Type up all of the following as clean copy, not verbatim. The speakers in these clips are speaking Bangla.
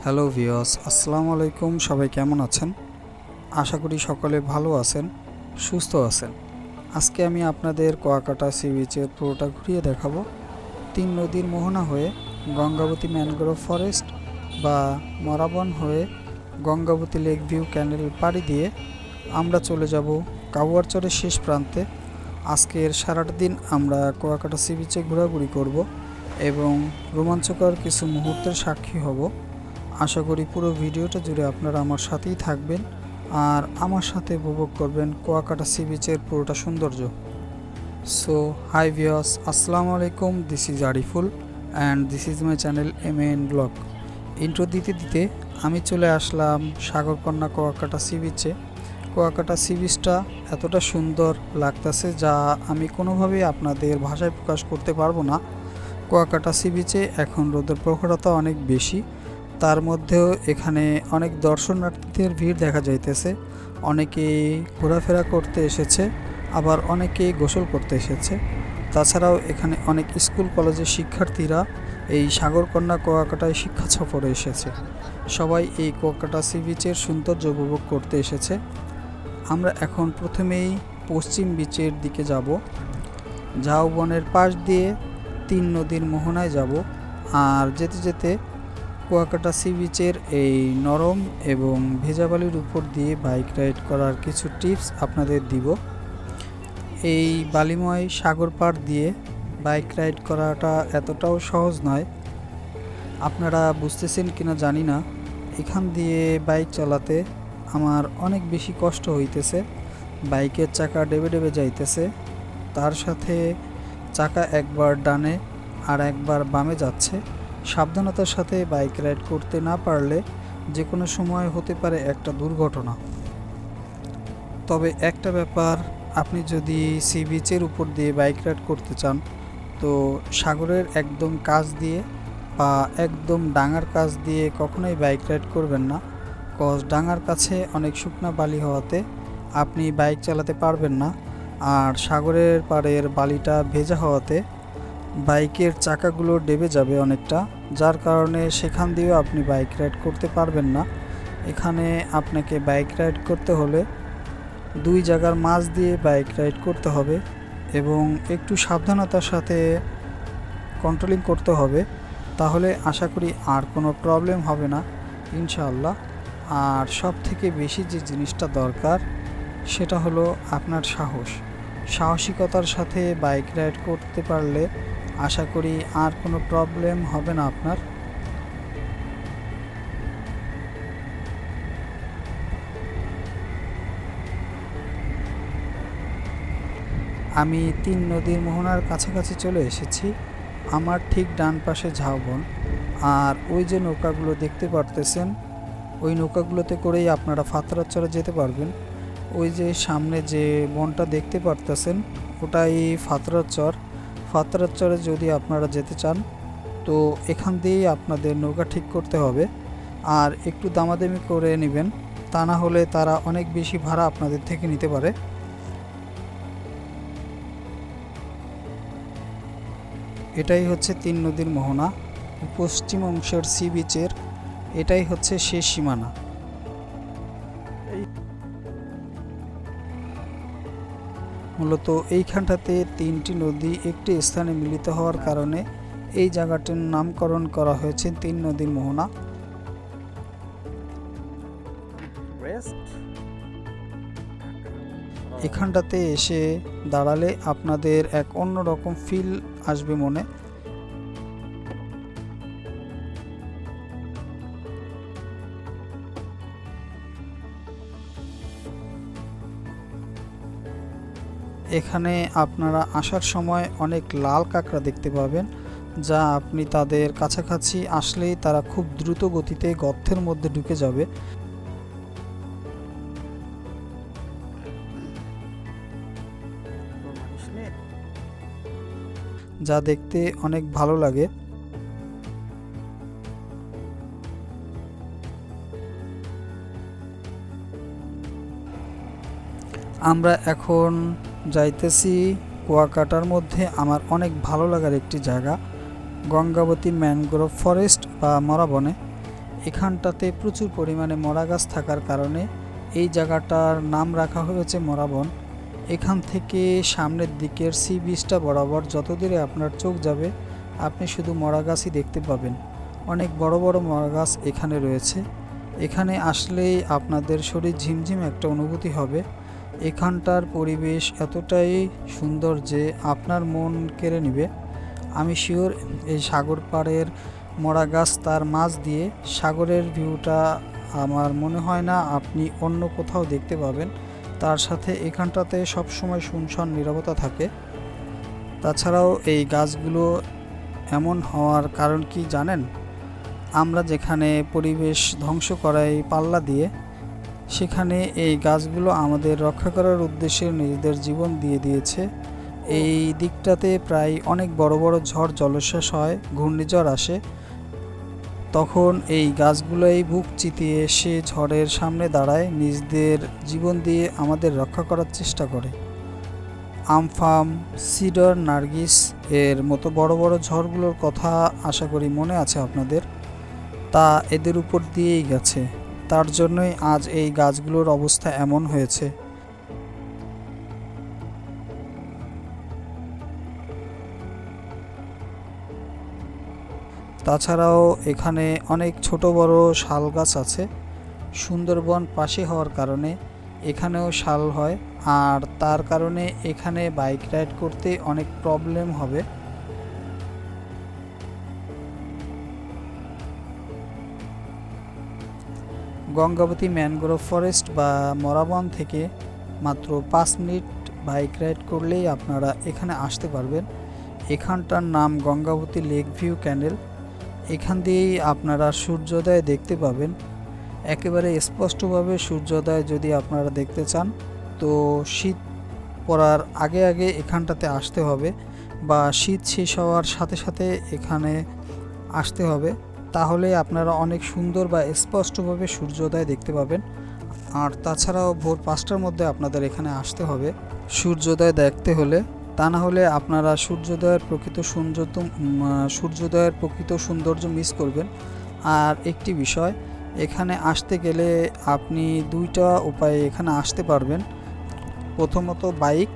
হ্যালো ভিউয়ার্স, আসসালামু আলাইকুম। সবাই কেমন আছেন? আশা করি সকলে ভালো আছেন, সুস্থ আছেন। আজকে আমি আপনাদের কুয়াকাটা সি বিচের পুরোটা ঘুরিয়ে দেখাবো। তিন নদীর মোহনা হয়ে গঙ্গাবতী ম্যানগ্রোভ ফরেস্ট বা মরাবন হয়ে গঙ্গাবতী লেক ভিউ ক্যানেল পাড়ি দিয়ে আমরা চলে যাব কাউয়ারচরের শেষ প্রান্তে। আজকের সারাটা দিন আমরা কুয়াকাটা সি বিচে ঘোরাঘুরি করব এবং রোমাঞ্চকর কিছু মুহূর্তের সাক্ষী হব। আশা করি পুরো ভিডিওটা জুড়ে আপনারা আমার সাথেই থাকবেন আর আমার সাথে উপভোগ করবেন কুয়াকাটা সি বিচের পুরোটা সৌন্দর্য। সো হাই ভিউয়ার্স, আসসালামু আলাইকুম। This is Ariful and this is my channel MAN blog. Intro দিতে দিতে আমি চলে আসলাম সাগরকন্যা কুয়াকাটা সি বিচে। কুয়াকাটা সি বিচটা এতটা সুন্দর লাগতেছে যা আমি কোনোভাবেই আপনাদের ভাষায় প্রকাশ করতে পারবো না। কুয়াকাটা সি বিচে এখন রোদের প্রখরতা অনেক বেশি, তার মধ্যেও এখানে অনেক দর্শনার্থীদের ভিড় দেখা যাইতেছে। অনেকেই ঘোরাফেরা করতে এসেছে, আবার অনেকেই গোসল করতে এসেছে। তাছাড়াও এখানে অনেক স্কুল কলেজের শিক্ষার্থীরা এই সাগরকন্যা কুয়াকাটায় শিক্ষা সফরে এসেছে। সবাই এই কুয়াকাটা সি বিচের সৌন্দর্য উপভোগ করতে এসেছে। আমরা এখন প্রথমেই পশ্চিম বিচের দিকে যাব। ঝাউবনের পাশ দিয়ে তিন নদীর মোহনায় যাব। আর যেতে যেতে কুয়াকাটা সি বিচের এই নরম এবং ভেজা বালির উপর দিয়ে বাইক রাইড করার কিছু টিপস আপনাদের দিব। এই বালিময় সাগর পাড় দিয়ে বাইক রাইড করাটা এতটাও সহজ নয়। আপনারা বুঝতেছেন কিনা জানি না, এখান দিয়ে বাইক চালাতে আমার অনেক বেশি কষ্ট হইতেছে। বাইকের চাকা ডেবে ডেবে যাইতেছে, তার সাথে চাকা একবার ডানে আর একবার বামে যাচ্ছে। সাবধানতার সাথে বাইক রাইড করতে না পারলে যে কোনো সময় হতে পারে একটা দুর্ঘটনা। তবে একটা ব্যাপার, আপনি যদি সি বিচের উপর দিয়ে বাইক রাইড করতে চান তো সাগরের একদম কাছ দিয়ে বা একদম ডাঙার কাছ দিয়ে কখনোই বাইক রাইড করবেন না। কজ ডাঙার কাছে অনেক শুকনা বালি হওয়াতে আপনি বাইক চালাতে পারবেন না, আর সাগরের পাড়ের বালিটা ভেজা হওয়াতে বাইকের চাকাগুলো ডেবে যাবে অনেকটা, যার কারণে সেখান দিয়েও আপনি বাইক রাইড করতে পারবেন না। এখানে আপনাকে বাইক রাইড করতে হলে দুই জায়গার মাঝ দিয়ে বাইক রাইড করতে হবে এবং একটু সাবধানতার সাথে কন্ট্রোলিং করতে হবে, তাহলে আশা করি আর কোনো প্রবলেম হবে না ইনশাআল্লাহ। আর সব থেকে বেশি যে জিনিসটা দরকার সেটা হলো আপনার সাহসিকতার সাথে বাইক রাইড করতে পারলে আশা করি আর কোনো প্রবলেম হবে না আপনার। আমি তিন নদীর মোহনার কাছাকাছি চলে এসেছি। আমার ঠিক ডান পাশে ঝাউবন, আর ওই যে নৌকাগুলো দেখতে পারতেছেন, ওই নৌকাগুলোতে করেই আপনারা ফাতরাচরে যেতে পারবেন। ওই যে সামনে যে বনটা দেখতে পারতেছেন ওটাই ফাতরাচর। ফাতরাচরে যদি আপনারা যেতে চান তো এখান দিয়েই আপনাদের নৌকা ঠিক করতে হবে, আর একটু দামাদামি করে নেবেন, তা না হলে তারা অনেক বেশি ভাড়া আপনাদের থেকে নিতে পারে। এটাই হচ্ছে তিন নদীর মোহনা, পশ্চিম অংশের সি বিচের এটাই হচ্ছে শেষ সীমানা। মূলত এইখানটাতে তিনটি নদী একটি স্থানে মিলিত হওয়ার কারণে এই জায়গাটির নামকরণ করা হয়েছে তিন নদীর মোহনা। এখানটাতে এসে দাঁড়ালে আপনাদের এক অন্যরকম ফিল আসবে মনে। এখানে আপনারা আসার সময় অনেক লাল কাঁকড়া দেখতে পাবেন, যা আপনি তাদের কাছাকাছি আসলেই তারা খুব দ্রুত গতিতে গর্তের মধ্যে ঢুকে যাবে। যা দেখতে অনেক ভালো লাগে। আমরা এখন যাইতেছি কুয়াকাটার মধ্যে আমার অনেক ভালো লাগার একটি জায়গা, গঙ্গাবতী ম্যানগ্রোভ ফরেস্ট বা মরাবনে। এখানটাতে প্রচুর পরিমাণে মরা গাছ থাকার কারণে এই জায়গাটার নাম রাখা হয়েছে মরাবন। এখান থেকে সামনের দিকের সি বিচটা বরাবর যত দূরে আপনার চোখ যাবে আপনি শুধু মরা গাছই দেখতে পাবেন। অনেক বড় বড় মরা গাছ এখানে রয়েছে। এখানে আসলেই আপনাদের শরীর ঝিমঝিম একটা অনুভূতি হবে। এখানটার পরিবেশ এতটাই সুন্দর যে আপনার মন কেড়ে নেবে। আমি শিওর এই সাগর পাড়ের মরা গাছ তার মাছ দিয়ে সাগরের ভিউটা আমার মনে হয় না আপনি অন্য কোথাও দেখতে পাবেন। তার সাথে এখানটাতে সবসময় শুনশান নীরবতা থাকে। তাছাড়াও এই গাছগুলো এমন হওয়ার কারণ কি জানেন? আমরা যেখানে পরিবেশ ধ্বংস করাই পাল্লা দিয়ে, সেখানে এই গাছগুলো আমাদের রক্ষা করার উদ্দেশ্যে নিজেদের জীবন দিয়ে দিয়েছে। এই দিকটাতে প্রায় অনেক বড় বড় ঝড় জলোচ্ছ্বাস হয়, ঘূর্ণিঝড় আসে, তখন এই গাছগুলোই বুক চিতিয়ে এসে ঝড়ের সামনে দাঁড়ায়, নিজেদের জীবন দিয়ে আমাদের রক্ষা করার চেষ্টা করে। আমফান, সিডার, নার্গিস এর মতো বড় বড় ঝড়গুলোর কথা আশা করি মনে আছে আপনাদের। তা এদের উপর দিয়েই গেছে, তার জন্যই আজ এই গাছগুলোর অবস্থা এমন হয়েছে। তাছাড়াও এখানে অনেক ছোট বড় শাল গাছ আছে। সুন্দরবন পাশে হওয়ার কারণে এখানেও শাল হয়, আর তার কারণে এখানে বাইক রাইড করতে অনেক প্রবলেম হবে। গঙ্গাবতী ম্যানগ্রোভ ফরেস্ট বা মরাবন থেকে মাত্র 5 মিনিট বাইক রাইড করলেই আপনারা এখানে আসতে পারবেন। এখানটার নাম গঙ্গাবতী লেক ভিউ ক্যানেল। এখান দিয়েই আপনারা সূর্যোদয় দেখতে পাবেন একেবারে স্পষ্টভাবে। সূর্যোদয় যদি আপনারা দেখতে চান তো শীত পড়ার আগে আগে এখানটাতে আসতে হবে, বা শীত শেষ হওয়ার সাথে সাথে এখানে আসতে হবে, তাহলে আপনারা অনেক সুন্দর বা স্পষ্টভাবে সূর্যোদয় দেখতে পাবেন। আর তাছাড়াও ভোর 5টার মধ্যে আপনাদের এখানে আসতে হবে সূর্যোদয় দেখতে হলে, তা না হলে আপনারা সূর্যোদয়ের প্রকৃত সৌন্দর্য মিস করবেন। আর একটি বিষয়, এখানে আসতে গেলে আপনি 2টা উপায়ে এখানে আসতে পারবেন। প্রথমত বাইক,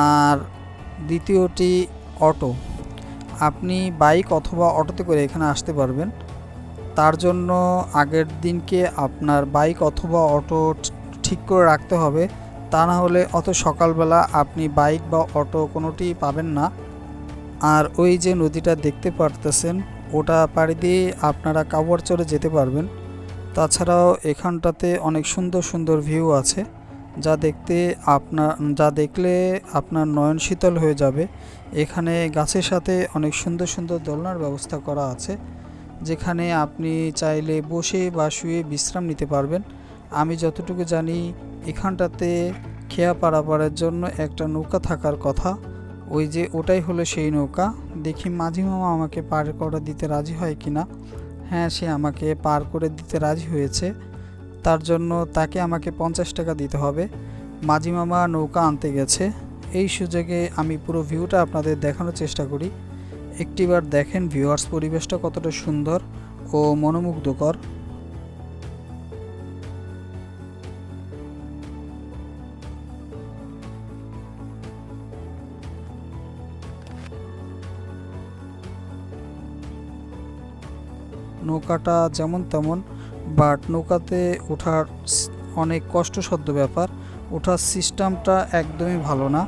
আর দ্বিতীয়টি অটো। আপনি বাইক অথবা অটোতে করে এখানে আসতে পারবেন। তার জন্য আগের দিনকে আপনার বাইক অথবা অটো ঠিক করে রাখতে হবে, তা না হলে অত সকালবেলা আপনি বাইক বা অটো কোনোটি পাবেন না। আর ওই যে নদীটা দেখতে পারতেছেন, ওটা পাড়ি দিয়ে আপনারা কাবর চড়ে যেতে পারবেন। তাছাড়াও এখানটাতে অনেক সুন্দর সুন্দর ভিউ আছে, যা দেখলে আপনার নয়ন শীতল হয়ে যাবে। এখানে গাছের সাথে অনেক সুন্দর সুন্দর দোলনার ব্যবস্থা করা আছে, যেখানে আপনি চাইলে বসে বা শুয়ে বিশ্রাম নিতে পারবেন। আমি যতটুকু জানি এখানটাতে খেয়া পারাপারের জন্য একটা নৌকা থাকার কথা, ওই যে ওটাই হলো সেই নৌকা। দেখি মাঝি মামা আমাকে পার করে দিতে রাজি হয় কিনা। হ্যাঁ, সে আমাকে পার করে দিতে রাজি হয়েছে। তার জন্য তাকে আমাকে 50 টাকা দিতে হবে। মাঝি মামা নৌকা আনতে গেছে। এই সুযোগে আমি পুরো ভিউটা আপনাদের দেখানোর চেষ্টা করি। একটিবার দেখেন ভিউয়ার্স, পরিবেশটা কতটা সুন্দর ও মনোমুগ্ধকর। নৌকাটা যেমন তেমন, বাট নৌকাতে ওঠার অনেক কষ্টসাধ্য ব্যাপার। ওঠার সিস্টেমটা একদমই ভালো না।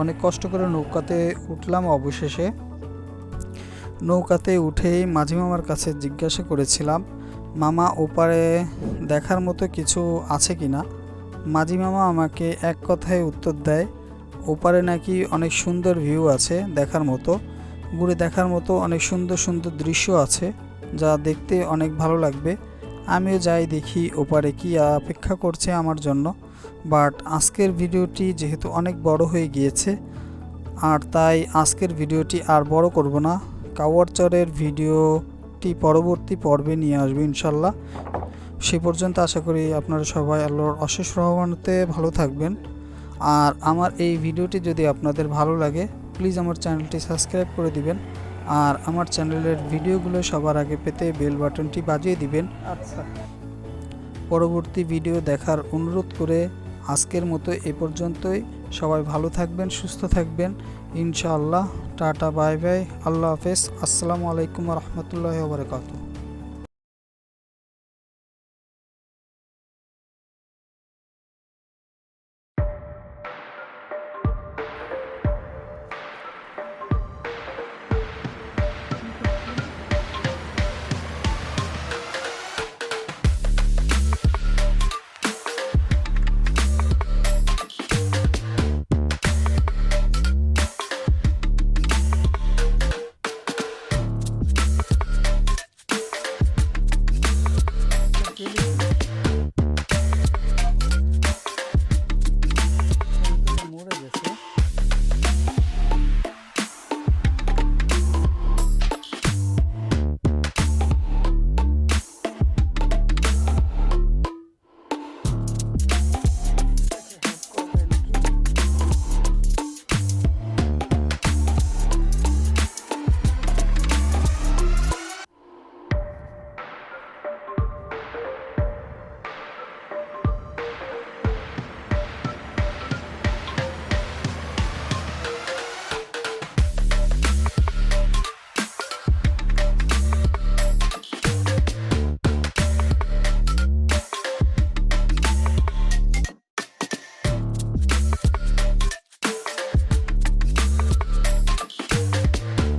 অনেক কষ্ট করে নৌকাতে উঠলাম। অবশেষে নৌকাতে উঠেই মাঝি মামার কাছে জিজ্ঞাসা করেছিলাম, মামা ওপারে দেখার মতো কিছু আছে কি না। মাঝি মামা আমাকে এক কথায় উত্তর দেয়, ওপারে নাকি অনেক সুন্দর ভিউ আছে দেখার মতো, ঘুরে দেখার মতো অনেক সুন্দর সুন্দর দৃশ্য আছে, যা দেখতে অনেক ভালো লাগবে। আমিও যাই দেখি ওপারে কি অপেক্ষা করছে আমার জন্য। বাট আজকের ভিডিওটি যেহেতু অনেক বড় হয়ে গিয়েছে, আর তাই আজকের ভিডিওটি আর বড় করব না। কাওয়ারচরের ভিডিওটি পরবর্তী পর্বে নিয়ে আসবে ইনশাল্লাহ। সে পর্যন্ত আশা করি আপনারা সবাই আল্লাহর অশেষ রহমতে ভালো থাকবেন। আর আমার এই ভিডিওটি যদি আপনাদের ভালো লাগে, প্লিজ আমার চ্যানেলটি সাবস্ক্রাইব করে দিবেন। আর আমার চ্যানেলের ভিডিওগুলো সবার আগে পেতে বেল বাটনটি বাজিয়ে দিবেন। আচ্ছা, পরবর্তী ভিডিও দেখার অনুরোধ করে আজকের মতো এ পর্যন্তই। সবাই ভালো থাকবেন, সুস্থ থাকবেন ইনশাআল্লাহ। টাটা, বাই বাই, আল্লাহ হাফেজ, আসসালামু আলাইকুম রহমতুল্লাহ বারকাতুহু।